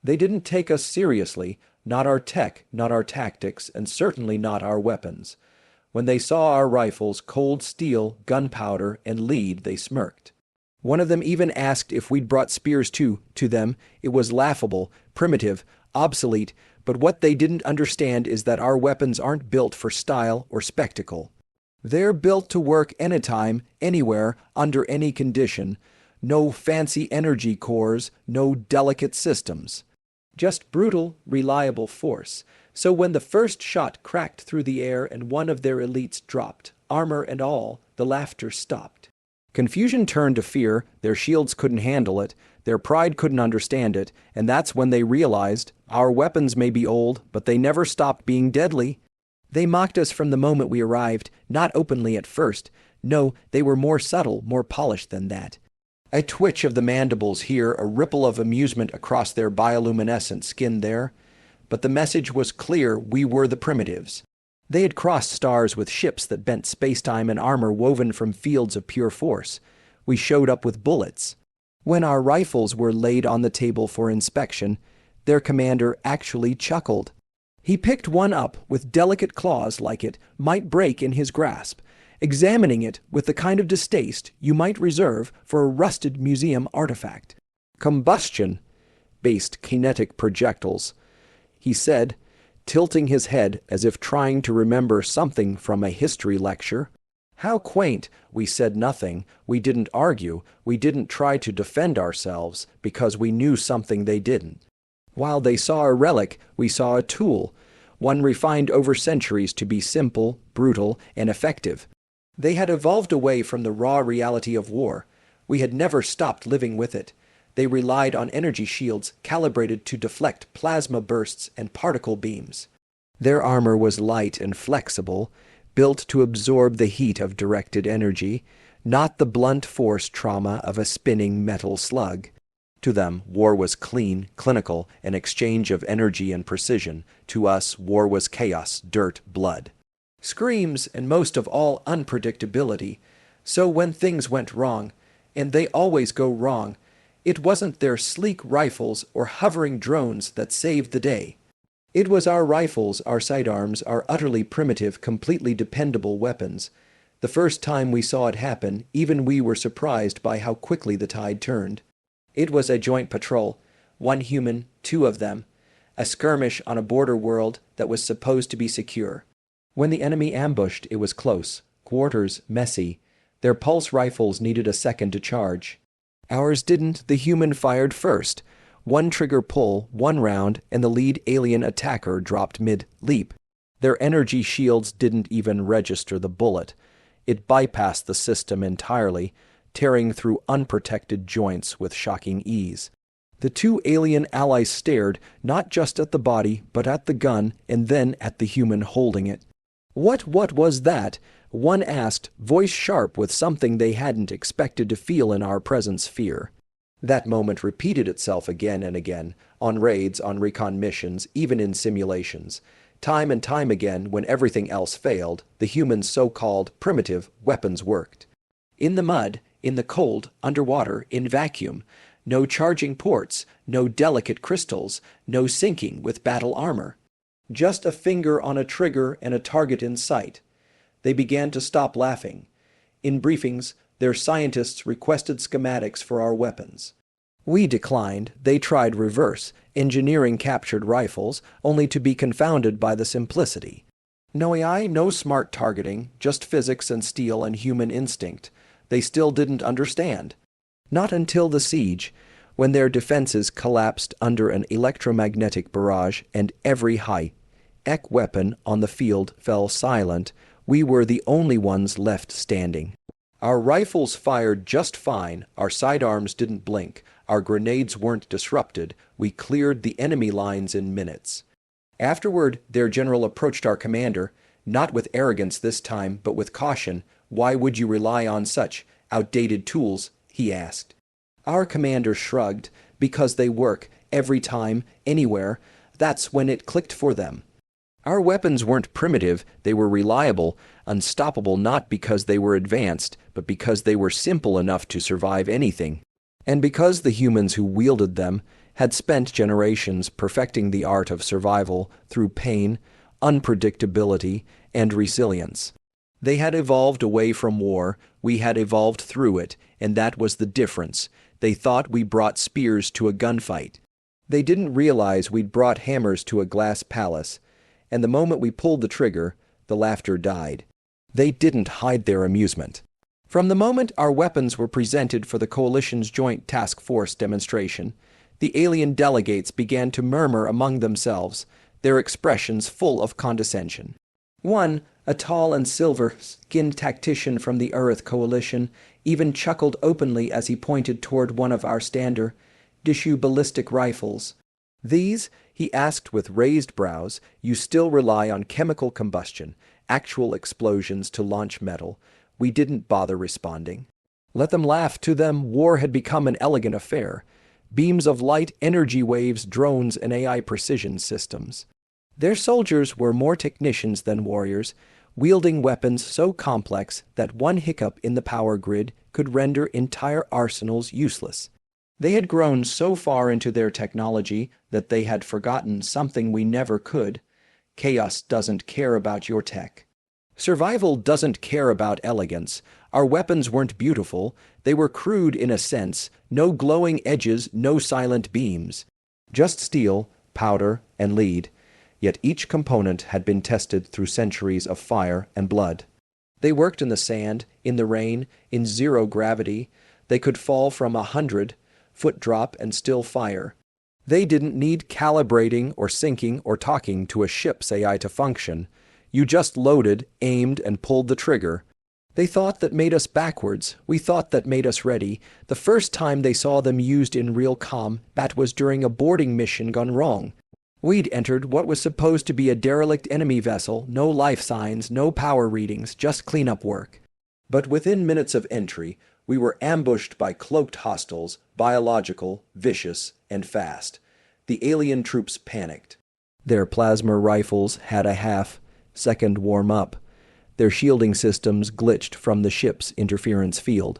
They didn't take us seriously, not our tech, not our tactics, and certainly not our weapons. When they saw our rifles, cold steel, gunpowder, and lead, they smirked. One of them even asked if we'd brought spears too. To them, it was laughable, primitive, obsolete, but what they didn't understand is that our weapons aren't built for style or spectacle. They're built to work anytime, anywhere, under any condition. No fancy energy cores, no delicate systems. Just brutal, reliable force. So when the first shot cracked through the air and one of their elites dropped, armor and all, the laughter stopped. Confusion turned to fear, their shields couldn't handle it, their pride couldn't understand it, and that's when they realized, our weapons may be old, but they never stopped being deadly. They mocked us from the moment we arrived, not openly at first. No, they were more subtle, more polished than that. A twitch of the mandibles here, a ripple of amusement across their bioluminescent skin there. But the message was clear, we were the primitives. They had crossed stars with ships that bent spacetime and armor woven from fields of pure force. We showed up with bullets. When our rifles were laid on the table for inspection, their commander actually chuckled. He picked one up with delicate claws like it might break in his grasp, examining it with the kind of distaste you might reserve for a rusted museum artifact. Combustion-based kinetic projectiles, he said, tilting his head as if trying to remember something from a history lecture. How quaint! We said nothing, we didn't argue, we didn't try to defend ourselves, because we knew something they didn't. While they saw a relic, we saw a tool, one refined over centuries to be simple, brutal, and effective. They had evolved away from the raw reality of war. We had never stopped living with it. They relied on energy shields calibrated to deflect plasma bursts and particle beams. Their armor was light and flexible, built to absorb the heat of directed energy, not the blunt force trauma of a spinning metal slug. To them, war was clean, clinical, an exchange of energy and precision. To us, war was chaos, dirt, blood. Screams, and most of all, unpredictability. So when things went wrong, and they always go wrong, it wasn't their sleek rifles or hovering drones that saved the day. It was our rifles, our sidearms, our utterly primitive, completely dependable weapons. The first time we saw it happen, even we were surprised by how quickly the tide turned. It was a joint patrol, one human, two of them, a skirmish on a border world that was supposed to be secure. When the enemy ambushed, it was close, quarters messy. Their pulse rifles needed a second to charge. Ours didn't. The human fired first. One trigger pull, one round, and the lead alien attacker dropped mid-leap. Their energy shields didn't even register the bullet. It bypassed the system entirely, tearing through unprotected joints with shocking ease. The two alien allies stared, not just at the body, but at the gun, and then at the human holding it. What was that? One asked, voice sharp with something they hadn't expected to feel in our presence: fear. That moment repeated itself again and again, on raids, on recon missions, even in simulations. Time and time again, when everything else failed, the humans' so-called primitive weapons worked. In the mud, in the cold, underwater, in vacuum. No charging ports, no delicate crystals, no sinking with battle armor. Just a finger on a trigger and a target in sight. They began to stop laughing. In briefings, their scientists requested schematics for our weapons. We declined. They tried reverse, engineering captured rifles, only to be confounded by the simplicity. No AI, no smart targeting, just physics and steel and human instinct. They still didn't understand. Not until the siege, when their defenses collapsed under an electromagnetic barrage and every high-tech weapon on the field fell silent, we were the only ones left standing. Our rifles fired just fine, our sidearms didn't blink, our grenades weren't disrupted, we cleared the enemy lines in minutes. Afterward, their general approached our commander, not with arrogance this time, but with caution. Why would you rely on such outdated tools? He asked. Our commander shrugged. Because they work, every time, anywhere. That's when it clicked for them. Our weapons weren't primitive, they were reliable, unstoppable, not because they were advanced, but because they were simple enough to survive anything. And because the humans who wielded them, had spent generations perfecting the art of survival through pain, unpredictability, and resilience. They had evolved away from war, we had evolved through it, and that was the difference. They thought we brought spears to a gunfight. They didn't realize we'd brought hammers to a glass palace, and the moment we pulled the trigger, the laughter died. They didn't hide their amusement. From the moment our weapons were presented for the Coalition's Joint Task Force demonstration, the alien delegates began to murmur among themselves, their expressions full of condescension. One, a tall and silver-skinned tactician from the Earth Coalition, even chuckled openly as he pointed toward one of our Standard-issue ballistic rifles. "These," he asked with raised brows, "you still rely on chemical combustion, actual explosions to launch metal." We didn't bother responding. Let them laugh. To them, war had become an elegant affair. Beams of light, energy waves, drones, and AI precision systems. Their soldiers were more technicians than warriors, wielding weapons so complex that one hiccup in the power grid could render entire arsenals useless. They had grown so far into their technology that they had forgotten something we never could. Chaos doesn't care about your tech. Survival doesn't care about elegance. Our weapons weren't beautiful. They were crude in a sense, no glowing edges, no silent beams. Just steel, powder, and lead. Yet each component had been tested through centuries of fire and blood. They worked in the sand, in the rain, in zero gravity. They could fall from 100-foot drop and still fire. They didn't need calibrating or syncing or talking to a ship's AI to function. You just loaded, aimed, and pulled the trigger. They thought that made us backwards. We thought that made us ready. The first time they saw them used in real combat was during a boarding mission gone wrong. We'd entered what was supposed to be a derelict enemy vessel, no life signs, no power readings, just cleanup work. But within minutes of entry, we were ambushed by cloaked hostiles, biological, vicious, and fast. The alien troops panicked. Their plasma rifles had a half-second warm-up. Their shielding systems glitched from the ship's interference field.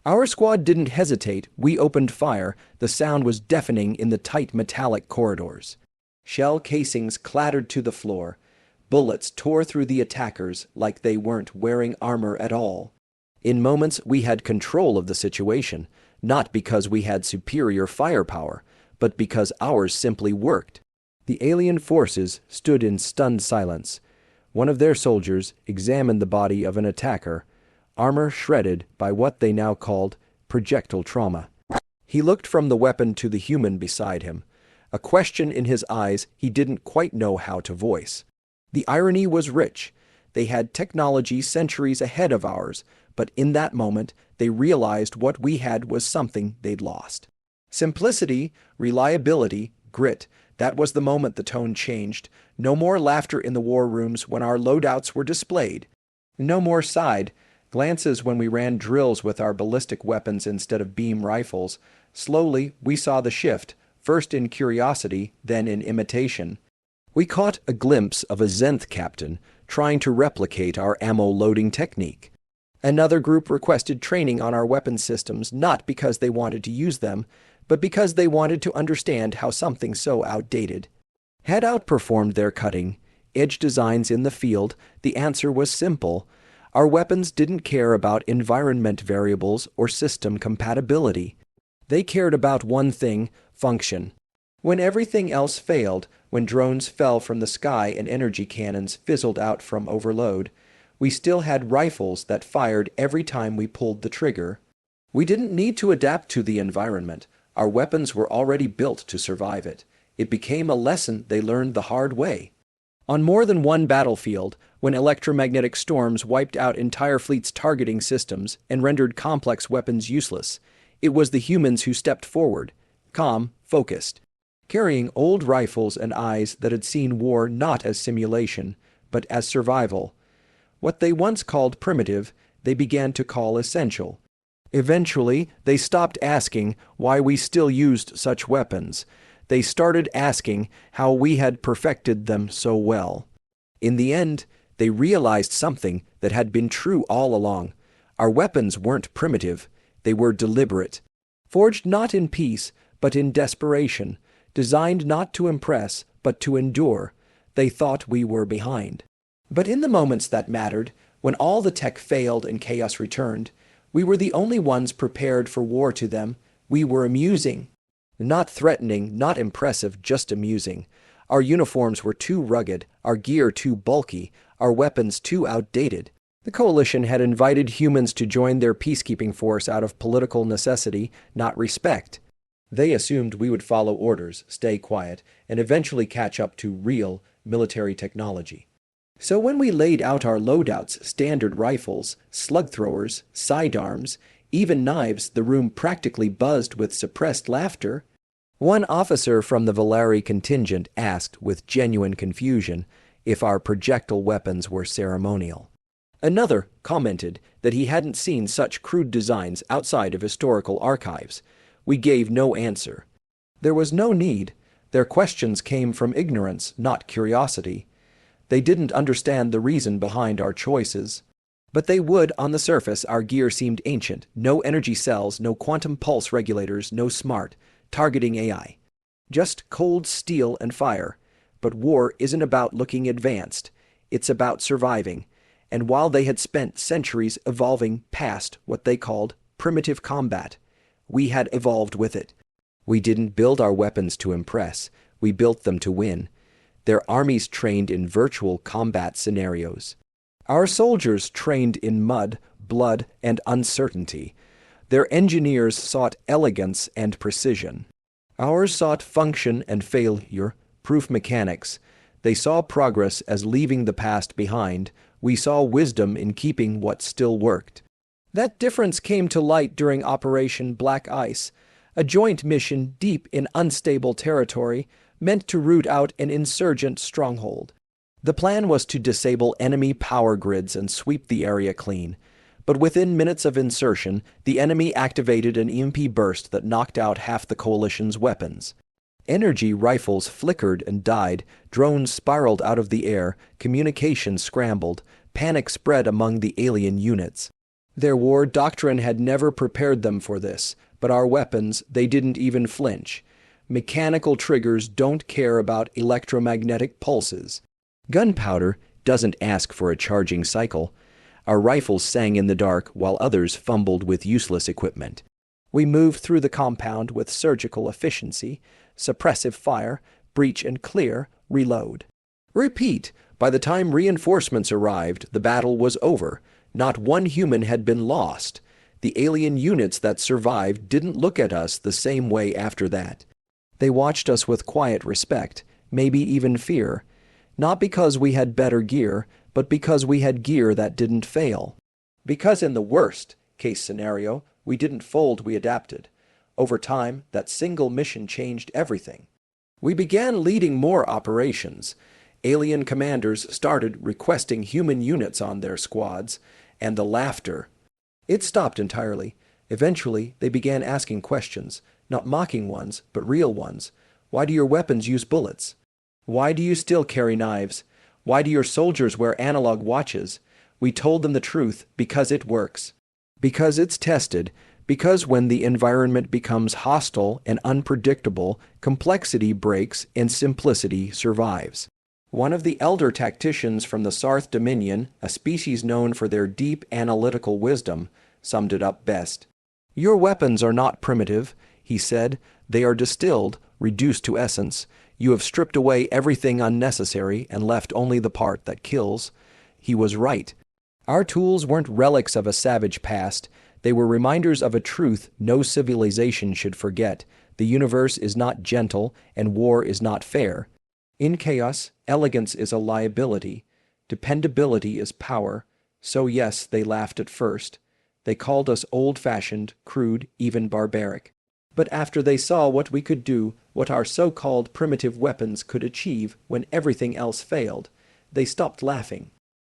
Our squad didn't hesitate. We opened fire. The sound was deafening in the tight metallic corridors. Shell casings clattered to the floor. Bullets tore through the attackers like they weren't wearing armor at all. In moments, we had control of the situation, not because we had superior firepower, but because ours simply worked. The alien forces stood in stunned silence. One of their soldiers examined the body of an attacker, armor shredded by what they now called projectile trauma. He looked from the weapon to the human beside him, a question in his eyes he didn't quite know how to voice. The irony was rich. They had technology centuries ahead of ours, but in that moment they realized what we had was something they'd lost. Simplicity, reliability, grit. That was the moment the tone changed. No more laughter in the war rooms when our loadouts were displayed. No more side glances when we ran drills with our ballistic weapons instead of beam rifles. Slowly, we saw the shift, first in curiosity, then in imitation. We caught a glimpse of a Zenth captain trying to replicate our ammo loading technique. Another group requested training on our weapon systems not because they wanted to use them, but because they wanted to understand how something so outdated had outperformed their cutting-edge designs in the field. The answer was simple. Our weapons didn't care about environment variables or system compatibility. They cared about one thing: function. When everything else failed, when drones fell from the sky and energy cannons fizzled out from overload, we still had rifles that fired every time we pulled the trigger. We didn't need to adapt to the environment. Our weapons were already built to survive it. It became a lesson they learned the hard way. On more than one battlefield, when electromagnetic storms wiped out entire fleets' targeting systems and rendered complex weapons useless, it was the humans who stepped forward, calm, focused, carrying old rifles and eyes that had seen war not as simulation, but as survival. What they once called primitive, they began to call essential. Eventually, they stopped asking why we still used such weapons. They started asking how we had perfected them so well. In the end, they realized something that had been true all along. Our weapons weren't primitive. They were deliberate. Forged not in peace, but in desperation, designed not to impress, but to endure. They thought we were behind. But in the moments that mattered, when all the tech failed and chaos returned, we were the only ones prepared for war to them. We were amusing. Not threatening, not impressive, just amusing. Our uniforms were too rugged, our gear too bulky, our weapons too outdated. The coalition had invited humans to join their peacekeeping force out of political necessity, not respect. They assumed we would follow orders, stay quiet, and eventually catch up to real military technology. So when we laid out our loadouts, standard rifles, slug throwers, sidearms, even knives, the room practically buzzed with suppressed laughter. One officer from the Valari contingent asked with genuine confusion if our projectile weapons were ceremonial. Another commented that he hadn't seen such crude designs outside of historical archives. We gave no answer. There was no need. Their questions came from ignorance, not curiosity. They didn't understand the reason behind our choices. But they would, on the surface. Our gear seemed ancient. No energy cells, no quantum pulse regulators, no smart, targeting AI. Just cold steel and fire. But war isn't about looking advanced. It's about surviving. And while they had spent centuries evolving past what they called primitive combat, we had evolved with it. We didn't build our weapons to impress. We built them to win. Their armies trained in virtual combat scenarios. Our soldiers trained in mud, blood, and uncertainty. Their engineers sought elegance and precision. Ours sought function and failure-proof mechanics. They saw progress as leaving the past behind. We saw wisdom in keeping what still worked. That difference came to light during Operation Black Ice, a joint mission deep in unstable territory meant to root out an insurgent stronghold. The plan was to disable enemy power grids and sweep the area clean. But within minutes of insertion, the enemy activated an EMP burst that knocked out half the coalition's weapons. Energy rifles flickered and died, drones spiraled out of the air, communications scrambled, panic spread among the alien units. Their war doctrine had never prepared them for this, but our weapons, they didn't even flinch. Mechanical triggers don't care about electromagnetic pulses. Gunpowder doesn't ask for a charging cycle. Our rifles sang in the dark while others fumbled with useless equipment. We moved through the compound with surgical efficiency, suppressive fire, breach and clear, reload. Repeat. By the time reinforcements arrived, the battle was over. Not one human had been lost. The alien units that survived didn't look at us the same way after that. They watched us with quiet respect, maybe even fear. Not because we had better gear, but because we had gear that didn't fail. Because in the worst-case scenario, we didn't fold, we adapted. Over time, that single mission changed everything. We began leading more operations. Alien commanders started requesting human units on their squads, and the laughter. It stopped entirely. Eventually, they began asking questions, not mocking ones, but real ones. Why do your weapons use bullets? Why do you still carry knives? Why do your soldiers wear analog watches? We told them the truth, because it works. Because it's tested. Because when the environment becomes hostile and unpredictable, complexity breaks and simplicity survives. One of the elder tacticians from the Sarth Dominion, a species known for their deep analytical wisdom, summed it up best. Your weapons are not primitive, he said. They are distilled, reduced to essence. You have stripped away everything unnecessary and left only the part that kills. He was right. Our tools weren't relics of a savage past. They were reminders of a truth no civilization should forget. The universe is not gentle, and war is not fair. In chaos, elegance is a liability. Dependability is power. So yes, they laughed at first. They called us old-fashioned, crude, even barbaric. But after they saw what we could do, what our so-called primitive weapons could achieve when everything else failed, they stopped laughing.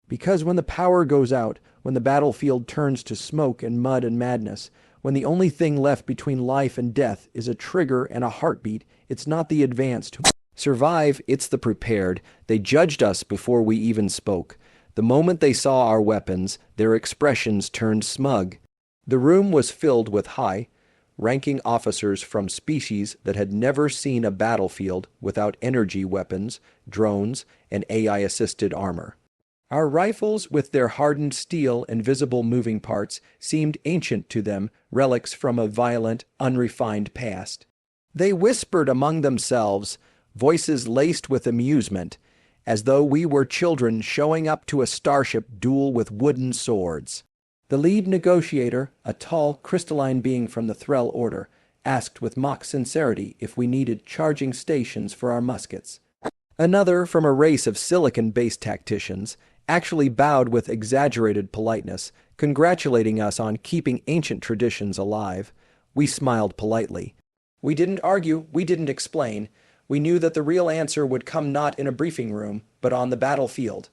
Because when the power goes out, when the battlefield turns to smoke and mud and madness, when the only thing left between life and death is a trigger and a heartbeat, it's not the advanced who survive, it's the prepared. They judged us before we even spoke. The moment they saw our weapons, their expressions turned smug. The room was filled with high, ranking officers from species that had never seen a battlefield without energy weapons, drones, and AI-assisted armor. Our rifles, with their hardened steel and visible moving parts, seemed ancient to them, relics from a violent, unrefined past. They whispered among themselves, voices laced with amusement, as though we were children showing up to a starship duel with wooden swords. The lead negotiator, a tall, crystalline being from the Threll Order, asked with mock sincerity if we needed charging stations for our muskets. Another, from a race of silicon-based tacticians, actually bowed with exaggerated politeness, congratulating us on keeping ancient traditions alive. We smiled politely. We didn't argue, we didn't explain. We knew that the real answer would come not in a briefing room, but on the battlefield.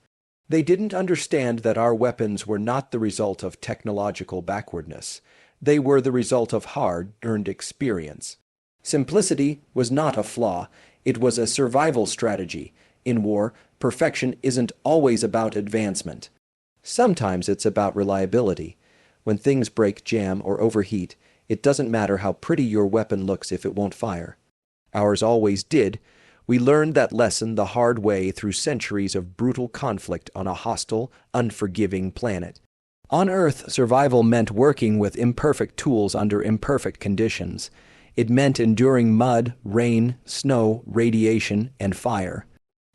They didn't understand that our weapons were not the result of technological backwardness. They were the result of hard-earned experience. Simplicity was not a flaw. It was a survival strategy. In war, perfection isn't always about advancement. Sometimes it's about reliability. When things break, jam, or overheat, it doesn't matter how pretty your weapon looks if it won't fire. Ours always did. We learned that lesson the hard way through centuries of brutal conflict on a hostile, unforgiving planet. On Earth, survival meant working with imperfect tools under imperfect conditions. It meant enduring mud, rain, snow, radiation, and fire.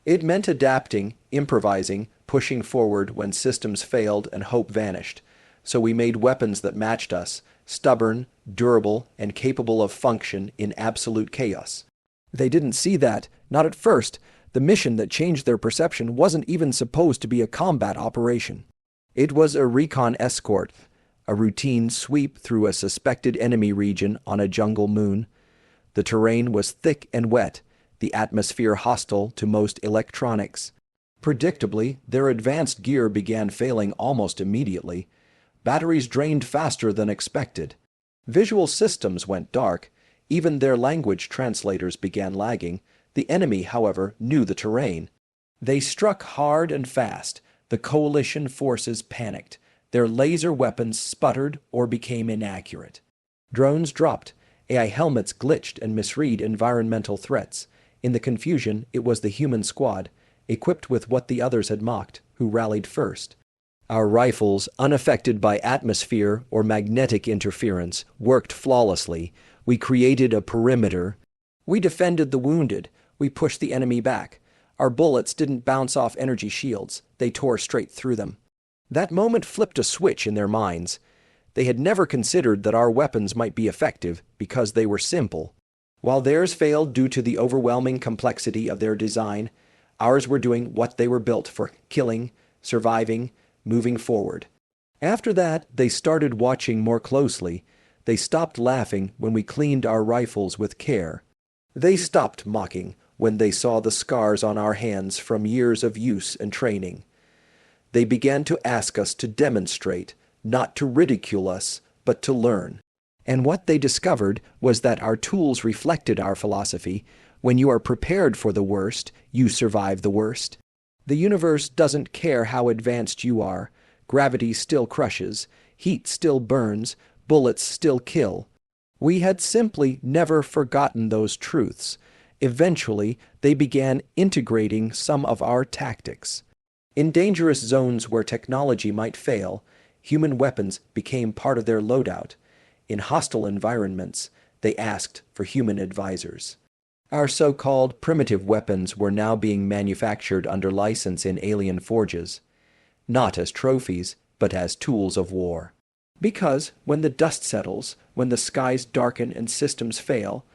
It meant adapting, improvising, pushing forward when systems failed and hope vanished. So we made weapons that matched us, stubborn, durable, and capable of function in absolute chaos. They didn't see that, not at first. The mission that changed their perception wasn't even supposed to be a combat operation. It was a recon escort, a routine sweep through a suspected enemy region on a jungle moon. The terrain was thick and wet, the atmosphere hostile to most electronics. Predictably, their advanced gear began failing almost immediately. Batteries drained faster than expected. Visual systems went dark. Even their language translators began lagging. The enemy, however, knew the terrain. They struck hard and fast. The coalition forces panicked. Their laser weapons sputtered or became inaccurate. Drones dropped. AI helmets glitched and misread environmental threats. In the confusion, it was the human squad, equipped with what the others had mocked, who rallied first. Our rifles, unaffected by atmosphere or magnetic interference, worked flawlessly. We created a perimeter. We defended the wounded. We pushed the enemy back. Our bullets didn't bounce off energy shields. They tore straight through them. That moment flipped a switch in their minds. They had never considered that our weapons might be effective because they were simple. While theirs failed due to the overwhelming complexity of their design, ours were doing what they were built for: killing, surviving, moving forward. After that, they started watching more closely. They stopped laughing when we cleaned our rifles with care. They stopped mocking when they saw the scars on our hands from years of use and training. They began to ask us to demonstrate, not to ridicule us, but to learn. And what they discovered was that our tools reflected our philosophy. When you are prepared for the worst, you survive the worst. The universe doesn't care how advanced you are. Gravity still crushes, heat still burns, bullets still kill. We had simply never forgotten those truths. Eventually, they began integrating some of our tactics. In dangerous zones where technology might fail, human weapons became part of their loadout. In hostile environments, they asked for human advisors. Our so-called primitive weapons were now being manufactured under license in alien forges, not as trophies, but as tools of war. Because when the dust settles, when the skies darken and systems fail,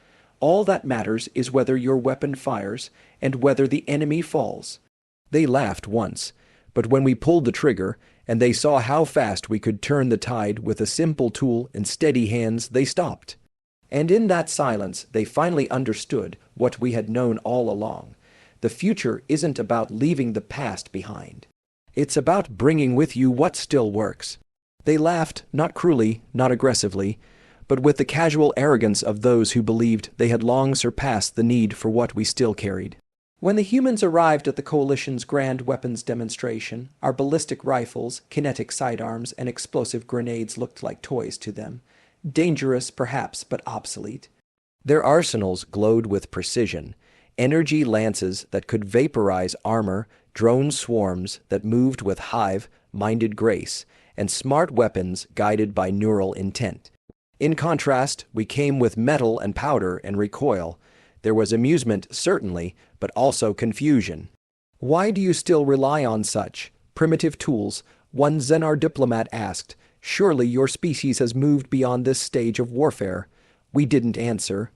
all that matters is whether your weapon fires and whether the enemy falls. They laughed once, but when we pulled the trigger and they saw how fast we could turn the tide with a simple tool and steady hands, they stopped. And in that silence, they finally understood what we had known all along. The future isn't about leaving the past behind. It's about bringing with you what still works. They laughed, not cruelly, not aggressively, but with the casual arrogance of those who believed they had long surpassed the need for what we still carried. When the humans arrived at the Coalition's grand weapons demonstration, our ballistic rifles, kinetic sidearms, and explosive grenades looked like toys to them. Dangerous, perhaps, but obsolete. Their arsenals glowed with precision, energy lances that could vaporize armor, drone swarms that moved with hive-minded grace, and smart weapons guided by neural intent. In contrast, we came with metal and powder and recoil. There was amusement, certainly, but also confusion. Why do you still rely on such primitive tools? One Xenar diplomat asked. Surely your species has moved beyond this stage of warfare. We didn't answer.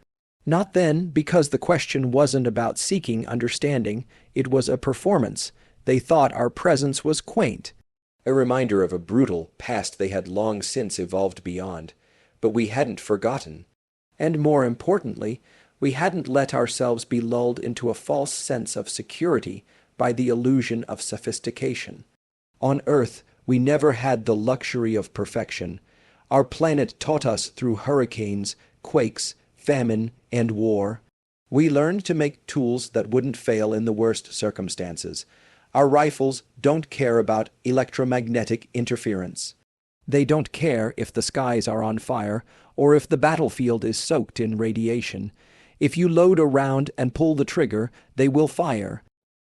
Not then, because the question wasn't about seeking understanding. It was a performance. They thought our presence was quaint, a reminder of a brutal past they had long since evolved beyond. But we hadn't forgotten. And more importantly, we hadn't let ourselves be lulled into a false sense of security by the illusion of sophistication. On Earth, we never had the luxury of perfection. Our planet taught us through hurricanes, quakes, famine, and war. We learned to make tools that wouldn't fail in the worst circumstances. Our rifles don't care about electromagnetic interference. They don't care if the skies are on fire or if the battlefield is soaked in radiation. If you load a round and pull the trigger, they will fire.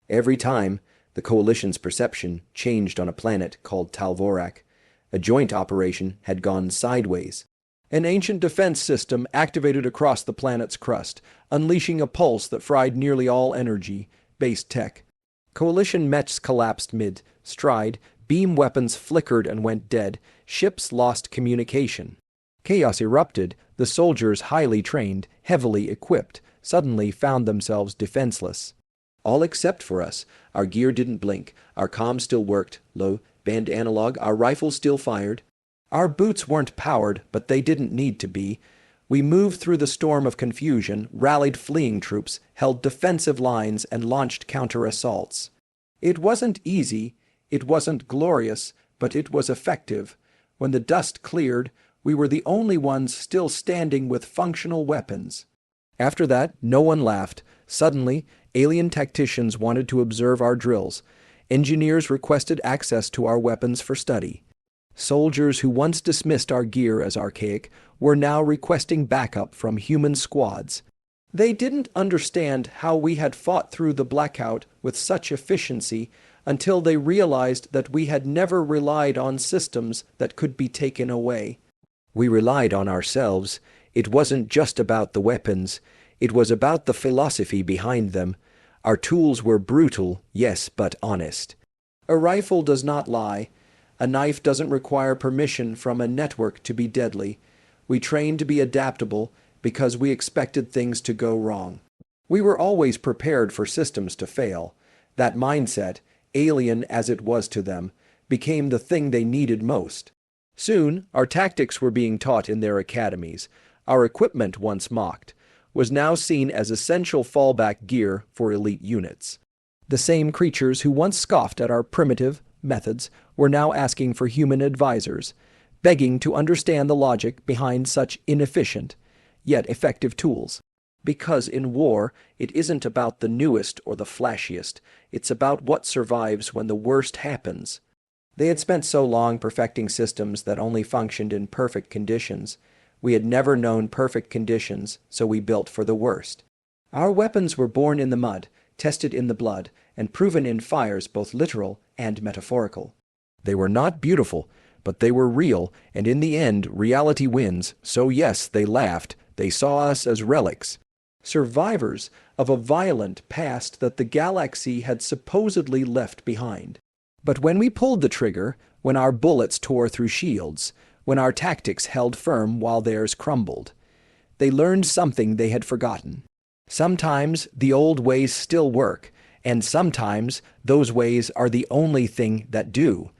Every time, the Coalition's perception changed on a planet called Talvorak. A joint operation had gone sideways. An ancient defense system activated across the planet's crust, unleashing a pulse that fried nearly all energy, base tech. Coalition mechs collapsed mid-stride, beam weapons flickered and went dead, ships lost communication. Chaos erupted. The soldiers, highly trained, heavily equipped, suddenly found themselves defenseless. All except for us. Our gear didn't blink, our comms still worked, low-band analog, our rifles still fired. Our boots weren't powered, but they didn't need to be. We moved through the storm of confusion, rallied fleeing troops, held defensive lines, and launched counter-assaults. It wasn't easy, it wasn't glorious, but it was effective. When the dust cleared, we were the only ones still standing with functional weapons. After that, no one laughed. Suddenly, alien tacticians wanted to observe our drills. Engineers requested access to our weapons for study. Soldiers who once dismissed our gear as archaic were now requesting backup from human squads. They didn't understand how we had fought through the blackout with such efficiency until they realized that we had never relied on systems that could be taken away. We relied on ourselves. It wasn't just about the weapons. It was about the philosophy behind them. Our tools were brutal, yes, but honest. A rifle does not lie. A knife doesn't require permission from a network to be deadly. We trained to be adaptable because we expected things to go wrong. We were always prepared for systems to fail. That mindset, alien as it was to them, became the thing they needed most. Soon, our tactics were being taught in their academies. Our equipment, once mocked, was now seen as essential fallback gear for elite units. The same creatures who once scoffed at our primitive methods were now asking for human advisors, begging to understand the logic behind such inefficient, yet effective tools. Because in war, it isn't about the newest or the flashiest, it's about what survives when the worst happens. They had spent so long perfecting systems that only functioned in perfect conditions. We had never known perfect conditions, so we built for the worst. Our weapons were born in the mud, tested in the blood, and proven in fires both literal and metaphorical. They were not beautiful, but they were real, and in the end, reality wins. So yes, they laughed. They saw us as relics, survivors of a violent past that the galaxy had supposedly left behind. But when we pulled the trigger, when our bullets tore through shields, when our tactics held firm while theirs crumbled, they learned something they had forgotten. Sometimes the old ways still work, and sometimes those ways are the only thing that do.